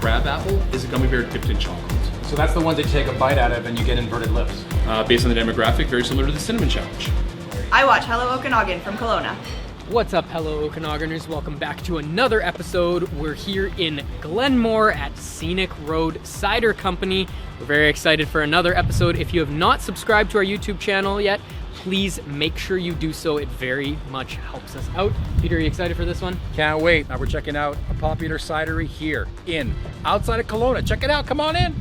crab apple is a gummy bear dipped in chocolate. So that's the ones that you take a bite out of and you get inverted lips. Based on the demographic, very similar to the cinnamon challenge. I watch Hello Okanagan from Kelowna. What's up, Hello Okanaganers? Welcome back to another episode. We're here in Glenmore at Scenic Road Cider Company. We're very excited for another episode. If you have not subscribed to our YouTube channel yet, please make sure you do so. It very much helps us out. Peter, are you excited for this one? Can't wait. Now we're checking out a popular cidery here outside of Kelowna. Check it out. Come on in.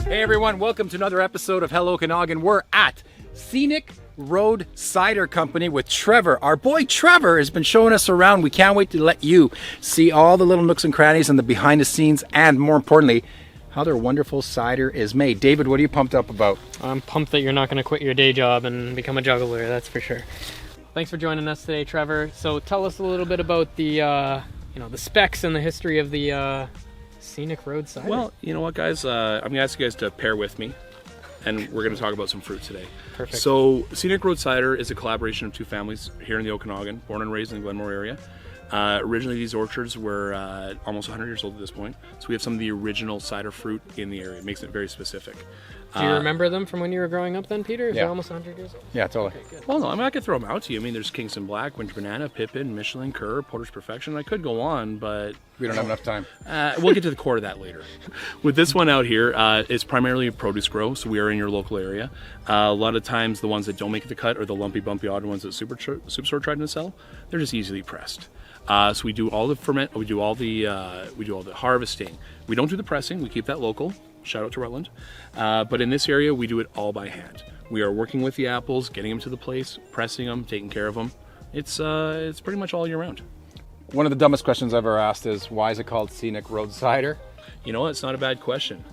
Hey everyone, welcome to another episode of Hello Okanagan. We're at Scenic Road Cider Company with Trevor. Our boy Trevor has been showing us around. We can't wait to let you see all the little nooks and crannies and the behind the scenes, and more importantly, how their wonderful cider is made. David, what are you pumped up about? I'm pumped that you're not going to quit your day job and become a juggler, that's for sure. Thanks for joining us today, Trevor. So tell us a little bit about the, the specs and the history of the Scenic Road Cider. Well, you know what, guys? I'm going to ask you guys to pair with me, and we're going to talk about some fruit today. Perfect. So, Scenic Road Cider is a collaboration of two families here in the Okanagan, born and raised in the Glenmore area. Originally, these orchards were almost 100 years old at this point, so we have some of the original cider fruit in the area. It makes it very specific. Do you remember them from when you were growing up then, Peter? Is Yeah. it almost 100 years old? Yeah, totally. Okay, good. Well, no, I mean, I could throw them out to you. I mean, there's Kingston Black, Winter Banana, Pippin, Michelin, Kerr, Porter's Perfection. I could go on, but We don't have enough time. we'll get to the core of that later. With this one out here, it's primarily a produce grow, so we are in your local area. A lot of times, the ones that don't make the cut are the lumpy, bumpy, odd ones that Superstore tried to sell. They're just easily pressed. So we do all the we do all the harvesting. We don't do the pressing. We keep that local. Shout out to Rutland. But in this area, we do it all by hand. We are working with the apples, getting them to the place, pressing them, taking care of them. It's pretty much all year round. One of the dumbest questions I've ever asked is, why is it called Scenic Road Cider? You know what? It's not a bad question.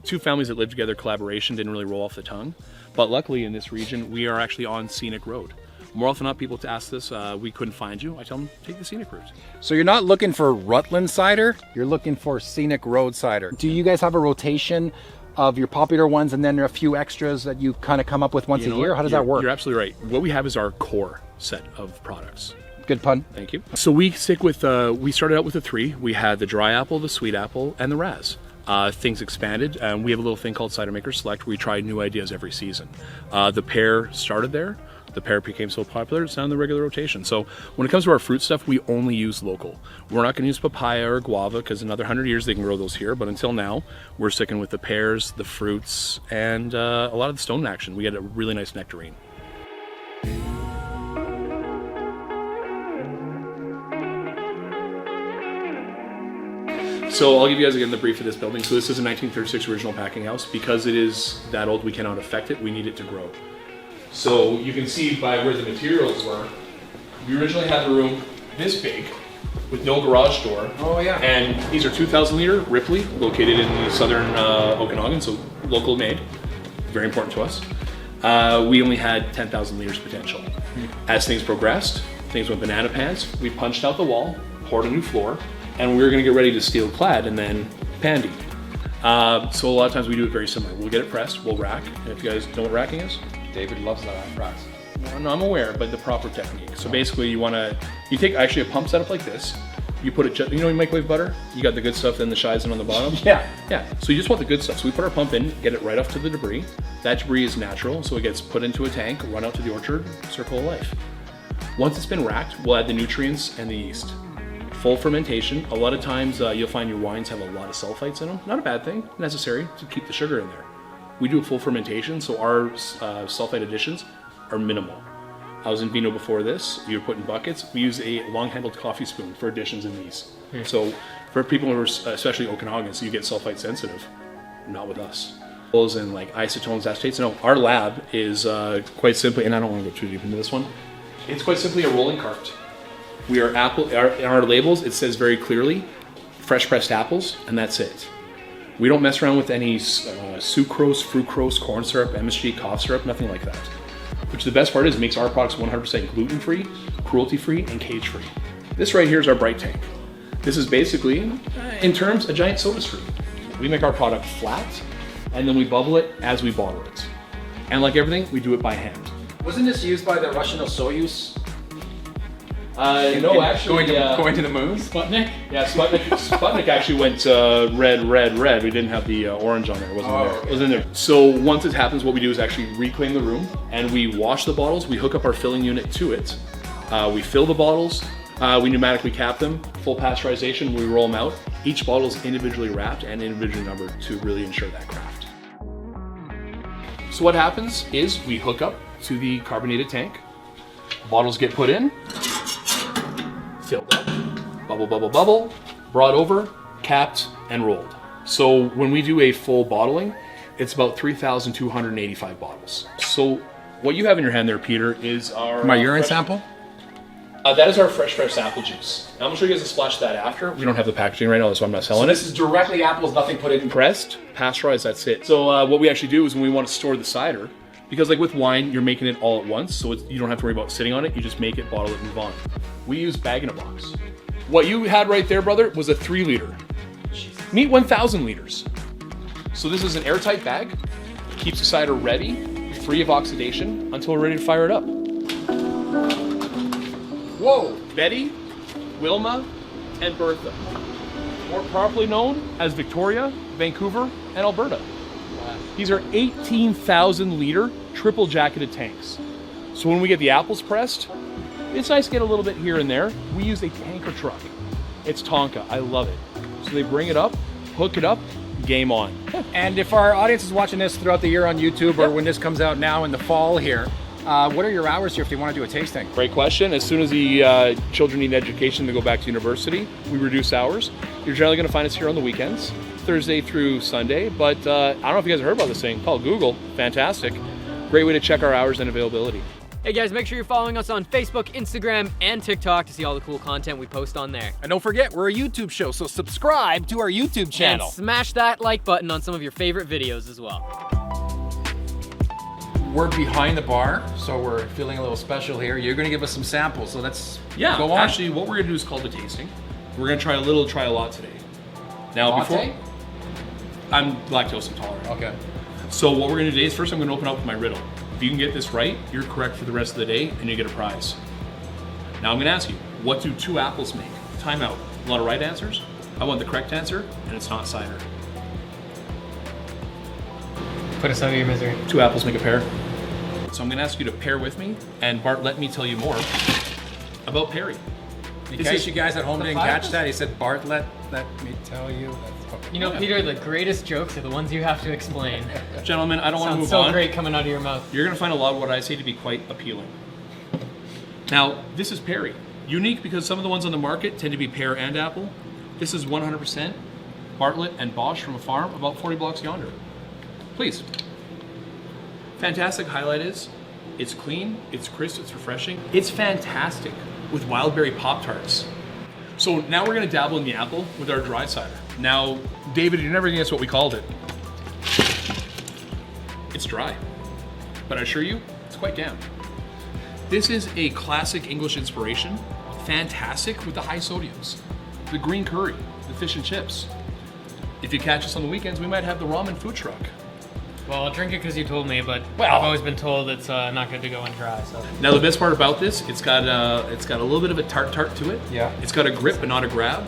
Two families that live together, collaboration didn't really roll off the tongue. But luckily in this region, we are actually on Scenic Road. More often than not, people ask this, we couldn't find you. I tell them, take the scenic route. So you're not looking for Rutland cider, you're looking for Scenic Road Cider. Do you guys have a rotation of your popular ones and then there are a few extras that you kind of come up with once a year? How does that work? You're absolutely right. What we have is our core set of products. Good pun. Thank you. So we stick with, we started out with the three. We had the dry apple, the sweet apple, and the raz. Things expanded, and we have a little thing called Cider Maker Select where we try new ideas every season. The pear started there. The pear became so popular, it's now in the regular rotation. So when it comes to our fruit stuff, we only use local. We're not going to use papaya or guava because in another 100 years they can grow those here. But until now, we're sticking with the pears, the fruits, and a lot of the stone action. We get a really nice nectarine. So I'll give you guys again the brief of this building. So this is a 1936 original packing house. Because it is that old, we cannot affect it. We need it to grow. So you can see by where the materials were, we originally had the room this big with no garage door. Oh yeah. And these are 2,000 liter Ripley, located in the southern Okanagan, so local made, very important to us. We only had 10,000 liters potential. As things progressed, things went banana pants, we punched out the wall, poured a new floor, and we were gonna get ready to steel clad and then pandy. So a lot of times we do it very similar. We'll get it pressed, we'll rack. And if you guys know what racking is? David loves that racks. No, I'm aware, but the proper technique. So basically you take actually a pump setup like this, you put it, you know you microwave butter? You got the good stuff, then the shizen on the bottom? Yeah. Yeah, so you just want the good stuff. So we put our pump in, get it right off to the debris. That debris is natural, so it gets put into a tank, run out to the orchard, circle of life. Once it's been racked, we'll add the nutrients and the yeast. Full fermentation. A lot of times you'll find your wines have a lot of sulfites in them. Not a bad thing, necessary to keep the sugar in there. We do a full fermentation, so our sulfite additions are minimal. I was in vino before this. You were put in buckets. We use a long-handled coffee spoon for additions in these. So for people who are especially Okanagan, so you get sulfite sensitive, not with us. And like isotones, acetates. No, our lab is quite simply, and I don't want to go too deep into this one. It's quite simply a rolling cart. We are in our labels, it says very clearly, fresh pressed apples, and that's it. We don't mess around with any sucrose, fructose, corn syrup, MSG, cough syrup, nothing like that. Which the best part is, makes our products 100% gluten-free, cruelty-free, and cage-free. This right here is our bright tank. This is basically, in terms, a giant soda stream. We make our product flat, and then we bubble it as we bottle it. And like everything, we do it by hand. Wasn't this used by the Russian Soyuz? No, actually, going to the moon. Sputnik? Yeah, Sputnik actually went red. We didn't have the orange on there. It wasn't there. So once it happens, what we do is actually reclaim the room, and we wash the bottles. We hook up our filling unit to it. We fill the bottles. We pneumatically cap them. Full pasteurization. We roll them out. Each bottle is individually wrapped and individually numbered to really ensure that craft. So what happens is we hook up to the carbonated tank. Bottles get put in. Filled up, bubble, brought over, capped, and rolled. So when we do a full bottling, it's about 3,285 bottles. So what you have in your hand there, Peter, is our... My urine sample? That is our fresh apple juice. Now I'm going to show you guys a splash of that after. We don't have the packaging right now, that's why I'm not selling it. This is directly apples, nothing put in. Pressed, pasteurized, that's it. So what we actually do is when we want to store the cider, because like with wine, you're making it all at once, so you don't have to worry about sitting on it, you just make it, bottle it, move on. We use bag-in-a-box. What you had right there, brother, was a 3 liter. Meet 1,000 liters. So this is an airtight bag, keeps the cider ready, free of oxidation, until we're ready to fire it up. Whoa! Betty, Wilma, and Bertha. More properly known as Victoria, Vancouver, and Alberta. These are 18,000 liter triple jacketed tanks. So when we get the apples pressed, it's nice to get a little bit here and there. We use a tanker truck. It's Tonka, I love it. So they bring it up, hook it up, game on. And if our audience is watching this throughout the year on YouTube or when this comes out now in the fall here, what are your hours here if they want to do a tasting? Great question. As soon as the children need education to go back to university, we reduce hours. You're generally going to find us here on the weekends, Thursday through Sunday. But I don't know if you guys have heard about this thing called Google. Fantastic. Great way to check our hours and availability. Hey guys, make sure you're following us on Facebook, Instagram, and TikTok to see all the cool content we post on there. And don't forget, we're a YouTube show, so subscribe to our YouTube channel. And smash that like button on some of your favorite videos as well. We're behind the bar, so we're feeling a little special here. You're going to give us some samples, so let's go on. Actually, what we're going to do is called the tasting. We're going to try a little, try a lot today. Now, Latte? I'm lactose intolerant. Okay. So what we're going to do today is first I'm going to open up with my riddle. If you can get this right, you're correct for the rest of the day, and you get a prize. Now I'm going to ask you, what do 2 apples make? Time out. A lot of right answers. I want the correct answer, and it's not cider. Put us out of your misery. 2 apples make a pear. So I'm going to ask you to pair with me, and Bart, let me tell you more about pairing. In case you guys at home didn't catch that, he said, Bart, let me tell you. You know, Peter, the greatest jokes are the ones you have to explain. Gentlemen, I don't want to move Sounds on. so great coming out of your mouth. You're going to find a lot of what I say to be quite appealing. Now, this is Perry. Unique because some of the ones on the market tend to be pear and apple. This is 100% Bartlett and Bosch from a farm about 40 blocks yonder. Please. Fantastic highlight is, it's clean, it's crisp, it's refreshing. It's fantastic with wildberry Pop-Tarts. So now we're going to dabble in the apple with our dry cider. Now, David, you're never going to guess what we called it. It's dry, but I assure you, it's quite damp. This is a classic English inspiration, fantastic with the high sodiums, the green curry, the fish and chips. If you catch us on the weekends, we might have the ramen food truck. Well, I'll drink it because you told me, but Well- I've always been told it's not good to go in dry. So Now the best part about this, it's got a little bit of a tart to it. Yeah. It's got a grip but not a grab.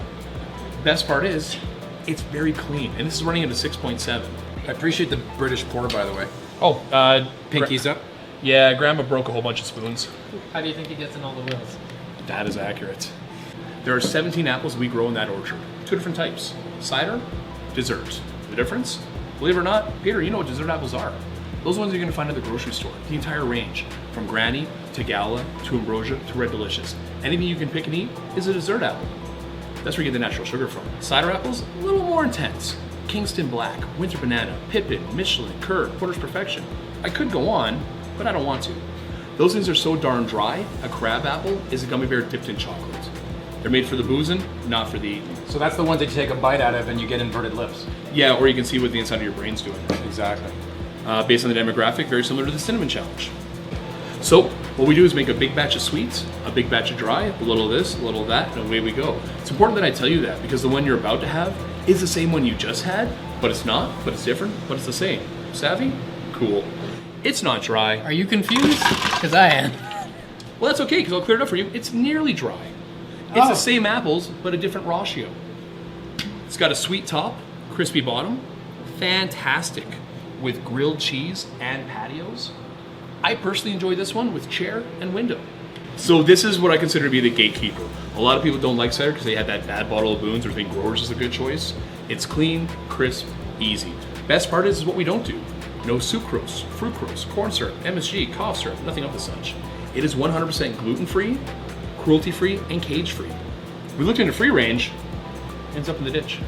Best part is, it's very clean, and this is running at a 6.7. I appreciate the British pour, by the way. Oh, Pinkies up. Yeah, Grandma broke a whole bunch of spoons. how do you think he gets in all the wheels? That is accurate. There are 17 apples we grow in that orchard. 2 different types, cider, dessert. The difference? Believe it or not, Peter, you know what dessert apples are. Those ones you're gonna find at the grocery store. The entire range, from Granny to Gala to Ambrosia to Red Delicious. Anything you can pick and eat is a dessert apple. That's where you get the natural sugar from. Cider apples, a little more intense. Kingston Black, Winter Banana, Pippin, Michelin, Kerr, Porter's Perfection. I could go on, but I don't want to. Those things are so darn dry, a crab apple is a gummy bear dipped in chocolate. They're made for the boozing, not for the eating. So that's the ones that you take a bite out of and you get inverted lips. Yeah, or you can see what the inside of your brain's doing. Exactly. Based on the demographic, very similar to the cinnamon challenge. So what we do is make a big batch of sweets, a big batch of dry, a little of this, a little of that, and away we go. It's important that I tell you that because the one you're about to have is the same one you just had, but it's not, but it's different, but it's the same. Savvy? Cool. It's not dry. Are you confused? Because I am. Well, that's okay, because I'll clear it up for you. It's nearly dry. It's the same apples, but a different ratio. It's got a sweet top, crispy bottom, fantastic with grilled cheese and patios. I personally enjoy this one with chair and window. So this is what I consider to be the gatekeeper. A lot of people don't like cider because they had that bad bottle of Boone's or think Growers is a good choice. It's clean, crisp, easy. Best part is what we don't do. No sucrose, fructose, corn syrup, MSG, cough syrup, nothing of the such. It is 100% gluten-free, cruelty-free, and cage-free. We looked into free range, ends up in the ditch.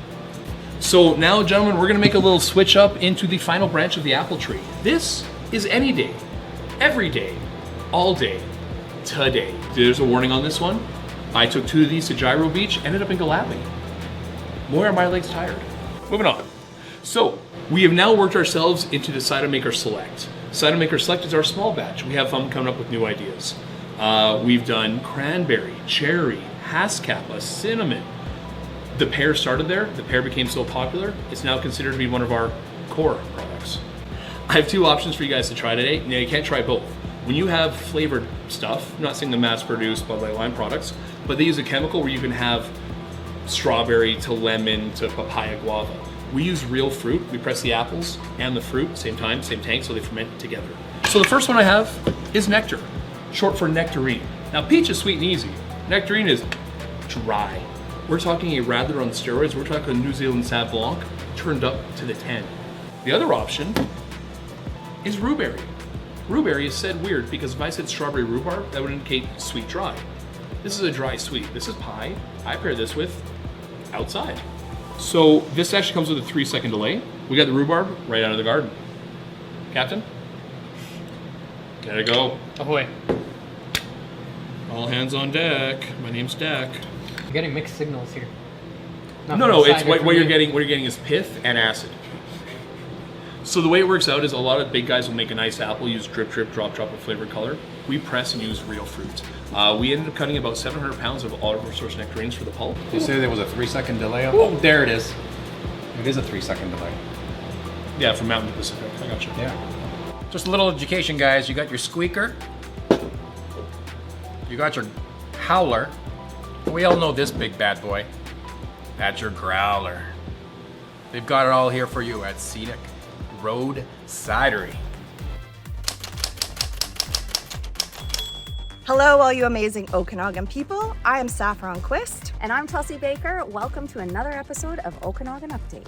So now, gentlemen, we're gonna make a little switch up into the final branch of the apple tree. This is any day, every day, all day, today. There's a warning on this one. I took 2 of these to Gyro Beach, ended up in Galapi. Boy, are my legs tired. Moving on. So, we have now worked ourselves into the Cider Maker Select. Cider Maker Select is our small batch. We have fun coming up with new ideas. We've done cranberry, cherry, Haskappa, cinnamon. The pear started there. The pear became so popular, it's now considered to be one of our core products. I have 2 options for you guys to try today. Now, you can't try both. When you have flavored stuff, I'm not saying the mass-produced Bud Light Lime products, but they use a chemical where you can have strawberry to lemon to papaya guava. We use real fruit. We press the apples and the fruit, same time, same tank, so they ferment together. So the first one I have is nectar, short for nectarine. Now, peach is sweet and easy. Nectarine is dry. We're talking a Radler on steroids. We're talking a New Zealand Sauv Blanc turned up to the 10. The other option is rhueberry. Rhueberry is said weird because if I said strawberry rhubarb, that would indicate sweet dry. This is a dry sweet. This is pie. I pair this with outside. So this actually comes with a 3-second delay. We got the rhubarb right out of the garden. Captain? Gotta go. Ahoy. All hands on deck. My name's Dak. You're getting mixed signals here. No, it's what you're getting. What you're getting is pith and acid. So the way it works out is a lot of big guys will make a nice apple, use drip, drip, drop, drop of flavored color. We press and use real fruit. We ended up cutting about 700 pounds of Oliver source nectarines for the pulp. You say there was a 3-second delay? Oh, there it is. It is a 3-second delay. Yeah, from Mountain to Pacific. I got you. Yeah. Just a little education, guys. You got your squeaker. You got your howler. We all know this big bad boy. That's your growler. They've got it all here for you at Scenic Road Cidery. Hello, all you amazing Okanagan people. I am Saffron Quist. And I'm Chelsea Baker. Welcome to another episode of Okanagan Update.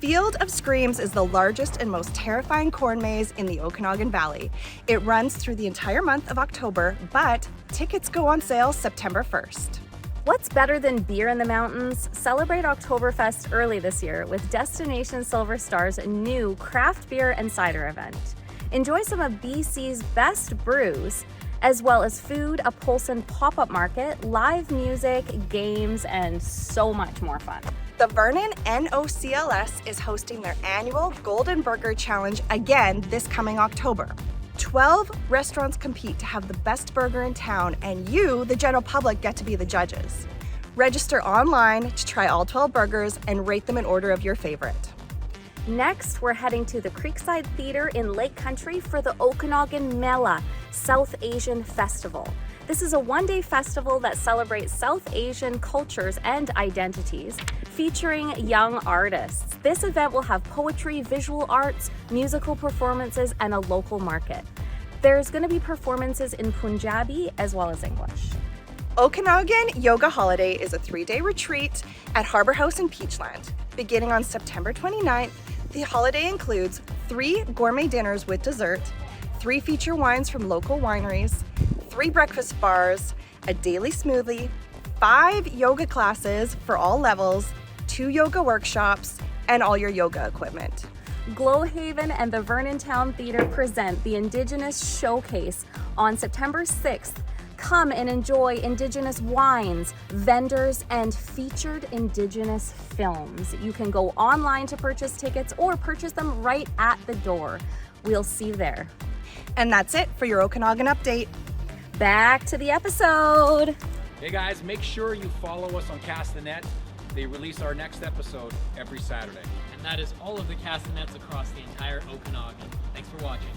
Field of Screams is the largest and most terrifying corn maze in the Okanagan Valley. It runs through the entire month of October, but tickets go on sale September 1st. What's better than beer in the mountains? Celebrate Oktoberfest early this year with Destination Silver Star's new craft beer and cider event. Enjoy some of BC's best brews, as well as food, a Polson pop-up market, live music, games, and so much more fun. The Vernon NOCLS is hosting their annual Golden Burger Challenge again this coming October. 12 restaurants compete to have the best burger in town, and you, the general public, get to be the judges. Register online to try all 12 burgers and rate them in order of your favorite. Next, we're heading to the Creekside Theater in Lake Country for the Okanagan Mela South Asian Festival. This is a one-day festival that celebrates South Asian cultures and identities, featuring young artists. This event will have poetry, visual arts, musical performances, and a local market. There's going to be performances in Punjabi as well as English. Okanagan Yoga Holiday is a 3-day retreat at Harbor House in Peachland. Beginning on September 29th, the holiday includes 3 gourmet dinners with dessert, 3 feature wines from local wineries, 3 breakfast bars, a daily smoothie, 5 yoga classes for all levels, 2 yoga workshops, and all your yoga equipment. Glowhaven and the Vernon Town Theatre present the Indigenous Showcase on September 6th. Come and enjoy Indigenous wines, vendors, and featured Indigenous films. You can go online to purchase tickets or purchase them right at the door. We'll see you there. And that's it for your Okanagan update. Back to the episode. Hey guys, make sure you follow us on Cast the Net. They release our next episode every Saturday. And that is all of the castanets across the entire Okanagan. Thanks for watching.